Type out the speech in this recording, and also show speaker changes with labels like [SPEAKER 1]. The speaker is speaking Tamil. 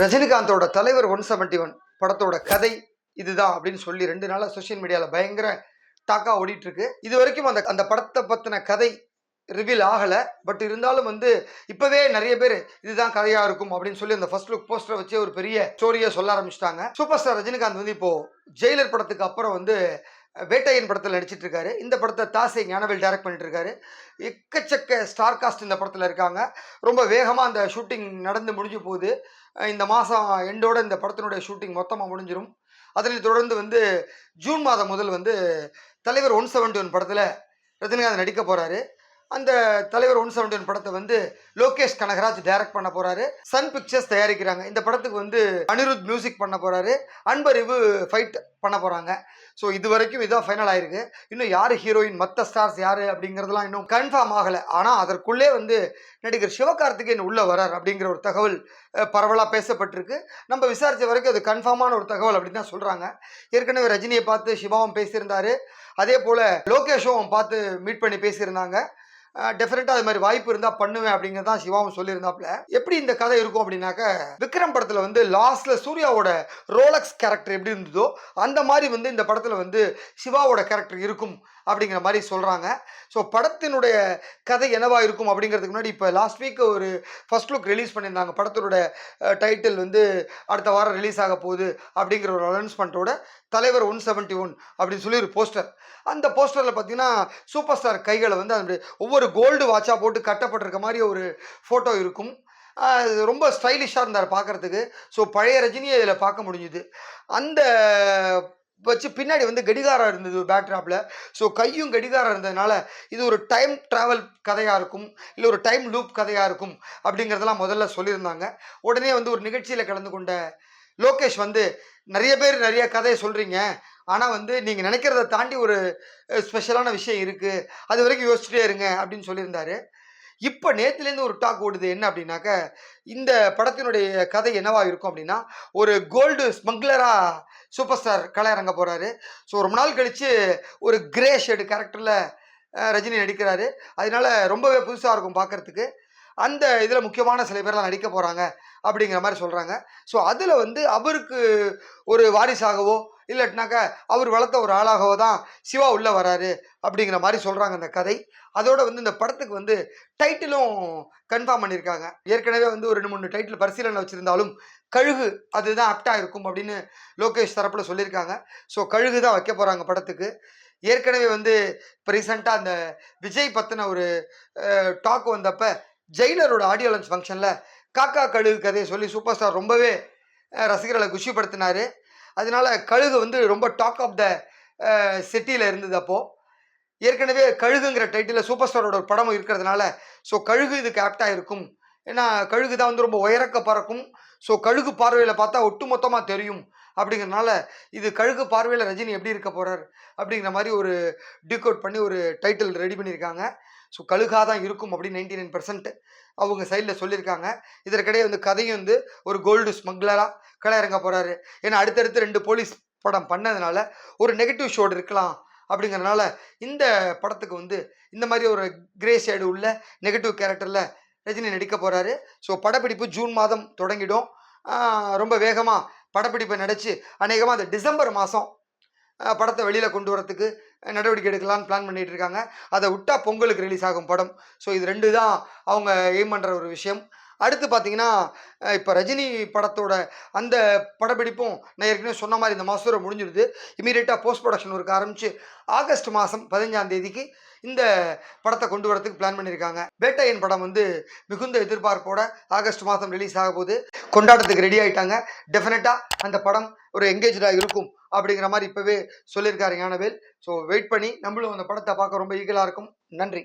[SPEAKER 1] ரஜினிகாந்தோட தலைவர் 171 படத்தோட கதை இதுதான் அப்படின்னு சொல்லி 2 நாளா சோசியல் மீடியால பயங்கர டாக்கா ஓடிட்டு இருக்கு. இது வரைக்கும் அந்த படத்தை பத்தின கதை ரிவீல் ஆகல. பட் இருந்தாலும் இப்பவே நிறைய பேர் இதுதான் கதையா இருக்கும் அப்படின்னு சொல்லி அந்த ஃபர்ஸ்ட் லுக் போஸ்டரை வச்சு ஒரு பெரிய ஸ்டோரியை சொல்ல ஆரம்பிச்சிட்டாங்க. சூப்பர் ஸ்டார் ரஜினிகாந்த் இப்போ ஜெயிலர் படத்துக்கு அப்புறம் வேட்டையன் படத்தில் நடிச்சிட்டு இருக்காரு. இந்த படத்தை தாசை ஞானவேல் டைரக்ட் பண்ணிட்டு இருக்காரு. எக்கச்சக்க ஸ்டார் காஸ்ட் இந்த படத்தில் இருக்காங்க. ரொம்ப வேகமாக அந்த ஷூட்டிங் நடந்து முடிஞ்சு போகுது. இந்த மாதம் எண்டோட இந்த படத்தினுடைய ஷூட்டிங் மொத்தமாக முடிஞ்சிடும். அதில் தொடர்ந்து ஜூன் மாதம் முதல் தலைவர் 171 படத்தில் ரஜினிகாந்த் நடிக்க போகிறாரு. அந்த தலைவர் 171 படத்தை லோகேஷ் கனகராஜ் டைரக்ட் பண்ண போறாரு. சன் பிக்சர்ஸ் தயாரிக்கிறாங்க. இந்த படத்துக்கு அனிருத் மியூசிக் பண்ண போறாரு. அன்பறிவு ஃபைட் பண்ண போறாங்க. ஸோ இது வரைக்கும் இதான் ஃபைனல் ஆயிருக்கு. இன்னும் யாரு ஹீரோயின், மற்ற ஸ்டார்ஸ் யாரு அப்படிங்கிறதுலாம் இன்னும் கன்ஃபார்ம் ஆகலை. ஆனால் அதற்குள்ளே நடிகர் சிவகார்த்திகேயன் உள்ள வரார் அப்படிங்கிற ஒரு தகவல் பரவலாக பேசப்பட்டிருக்கு. நம்ம விசாரித்த வரைக்கும் அது கன்ஃபார்மான ஒரு தகவல் அப்படின்னு தான் சொல்றாங்க. ஏற்கனவே ரஜினியை பார்த்து சிவாவும் பேசியிருந்தாரு. அதே போல லோகேஷும் பார்த்து மீட் பண்ணி பேசியிருந்தாங்க. டெஃபினட்டா அது மாதிரி வாய்ப்பு இருந்தா பண்ணுவேன் அப்படிங்கிறதா சிவாவும் சொல்லியிருந்தாப்ல. எப்படி இந்த கதை இருக்கும் அப்படின்னாக்க, விக்ரம் படத்துல லாஸ்ட்ல சூர்யாவோட ரோலக்ஸ் கேரக்டர் எப்படி இருந்ததோ அந்த மாதிரி இந்த படத்துல சிவாவோட கேரக்டர் இருக்கும் அப்படிங்கிற மாதிரி சொல்றாங்க. ஸோ படத்தினுடைய கதை என்னவா இருக்கும் அப்படிங்கிறதுக்கு முன்னாடி இப்போ லாஸ்ட் வீக் ஒரு ஃபர்ஸ்ட் லுக் ரிலீஸ் பண்ணியிருந்தாங்க. படத்தோட டைட்டில் அடுத்த வாரம் ரிலீஸ் ஆக போகுது அப்படிங்கிற ஒரு அனௌன்ஸ்மெண்ட்டோட தலைவர் 171 அப்படின்னு சொல்லி ஒரு போஸ்டர். அந்த போஸ்டரில் பார்த்தீங்கன்னா சூப்பர் ஸ்டார் கைகளை ஒவ்வொரு கோல்டு வாட்சாக போட்டு கட்டப்பட்டிருக்க மாதிரி ஒரு ஃபோட்டோ இருக்கும். ரொம்ப ஸ்டைலிஷாக இருந்தார் பார்க்குறதுக்கு. ஸோ பழைய ரஜினியை இதில் பார்க்க முடிஞ்சுது. அந்த வச்சு பின்னாடி கடிகாரம் இருந்தது பேக்ட்ராப்பில். ஸோ கையும் கடிகாரம் இருந்ததுனால இது ஒரு டைம் ட்ராவல் கதையாக இருக்கும், இல்லை ஒரு டைம் லூப் கதையாக இருக்கும் அப்படிங்கிறதெல்லாம் முதல்ல சொல்லியிருந்தாங்க. உடனே ஒரு நிகழ்ச்சியில் கலந்து கொண்ட லோகேஷ் நிறைய பேர் நிறைய கதையை சொல்கிறீங்க, ஆனால் நீங்கள் நினைக்கிறத தாண்டி ஒரு ஸ்பெஷலான விஷயம் இருக்குது, அது வரைக்கும் யோசிச்சுட்டே இருங்க அப்படின்னு சொல்லியிருந்தாரு. இப்போ நேற்றுலேருந்து ஒரு டாக் ஓடுது. என்ன அப்படின்னாக்க, இந்த படத்தினுடைய கதை என்னவா இருக்கும் அப்படின்னா, ஒரு கோல்டு ஸ்மக்லராக சூப்பர் ஸ்டார் களை இறங்க போகிறாரு. ஸோ ரொம்ப நாள் கழித்து ஒரு கிரே ஷேடு கேரக்டரில் ரஜினி நடிக்கிறாரு. அதனால ரொம்பவே புதுசாக இருக்கும் பார்க்குறதுக்கு. அந்த இதில் முக்கியமான சில பேர்லாம் நடிக்க போகிறாங்க அப்படிங்கிற மாதிரி சொல்கிறாங்க. ஸோ அதில் அவருக்கு ஒரு வாரிசாகவோ இல்லாட்டினாக்கா அவர் வளர்த்த ஒரு ஆளாகவோ தான் சிவா உள்ளே வராரு அப்படிங்கிற மாதிரி சொல்கிறாங்க அந்த கதை. அதோட இந்த படத்துக்கு டைட்டிலும் கன்ஃபார்ம் பண்ணியிருக்காங்க. ஏற்கனவே ஒரு 2-3 டைட்டில் பரிசீலனை வச்சுருந்தாலும் கழுகு அதுதான் ஆப்டாக இருக்கும் அப்படின்னு லோகேஷ் தரப்பில் சொல்லியிருக்காங்க. ஸோ கழுகு தான் வைக்க போகிறாங்க படத்துக்கு. ஏற்கனவே இப்போ ரீசெண்டாக அந்த விஜய் பற்றின ஒரு டாக் வந்தப்போ ஜெயிலரோட ஆடியோ லான்ச் ஃபங்க்ஷனில் காக்கா கழுகு கதையை சொல்லி சூப்பர் ஸ்டார் ரொம்பவே ரசிகர்களை குஷிப்படுத்தினார். அதனால கழுகு ரொம்ப டாக் ஆஃப் த சிட்டியில் இருந்தது. அப்போது ஏற்கனவே கழுகுங்கிற டைட்டில் சூப்பர் ஸ்டாரோட ஒரு படமும் இருக்கிறதுனால ஸோ கழுகு இதுக்கு ஆப்டாக இருக்கும். ஏன்னா கழுகு தான் ரொம்ப உயரக்க பறக்கும். ஸோ கழுகு பார்வையில் பார்த்தா ஒட்டுமொத்தமாக தெரியும் அப்படிங்கிறதுனால இது கழுகு பார்வையில் ரஜினி எப்படி இருக்க போகிறார் அப்படிங்கிற மாதிரி ஒரு டிகோட் பண்ணி ஒரு டைட்டில் ரெடி பண்ணியிருக்காங்க. ஸோ கழுகாக தான் இருக்கும் அப்படின்னு 99% அவங்க சைடில் சொல்லியிருக்காங்க. இதற்கிடையே கதையும் ஒரு கோல்டு ஸ்மக்லராக களை இறங்க போகிறாரு. ஏன்னா அடுத்தடுத்து 2 போலீஸ் படம் பண்ணதுனால ஒரு நெகட்டிவ் ஷோடு இருக்கலாம் அப்படிங்கிறதுனால இந்த படத்துக்கு இந்த மாதிரி ஒரு கிரே ஷேடு உள்ள நெகட்டிவ் கேரக்டரில் ரஜினி நடிக்க போகிறாரு. ஸோ படப்பிடிப்பு ஜூன் மாதம் தொடங்கிடும். ரொம்ப வேகமாக படப்பிடிப்பை நடிச்சு அநேகமாக அந்த டிசம்பர் மாதம் படத்தை வெளியில் கொண்டு வரத்துக்கு நடவடிக்கை எடுக்கலான்னு பிளான் பண்ணிட்டு இருக்காங்க. அதை விட்டா பொங்கலுக்கு ரிலீஸ் ஆகும் படம். ஸோ இது 2 தான் அவங்க எய்ம் பண்ணுற ஒரு விஷயம். அடுத்து பார்த்தீங்கன்னா இப்போ ரஜினி படத்தோட அந்த படப்பிடிப்பும் நான் ஏற்கனவே சொன்ன மாதிரி இந்த மாதத்தோட முடிஞ்சிருது. இமீடியட்டாக போஸ்ட் ப்ரொடக்ஷன் ஒர்க் ஆரம்பித்து ஆகஸ்ட் மாதம் 15ஆம் தேதிக்கு இந்த படத்தை கொண்டு வரதுக்கு பிளான் பண்ணியிருக்காங்க. வேட்டையன் படம் மிகுந்த எதிர்பார்ப்போட ஆகஸ்ட் மாதம் ரிலீஸ் ஆக போது கொண்டாட்டத்துக்கு ரெடி ஆகிட்டாங்க. டெஃபினட்டாக அந்த படம் ஒரு எங்கேஜாக இருக்கும் அப்படிங்கிற மாதிரி இப்போவே சொல்லியிருக்காரு ஞானவேல். ஸோ வெயிட் பண்ணி நம்மளும் அந்த படத்தை பார்க்க ரொம்ப ஈகலாக இருக்கும். நன்றி.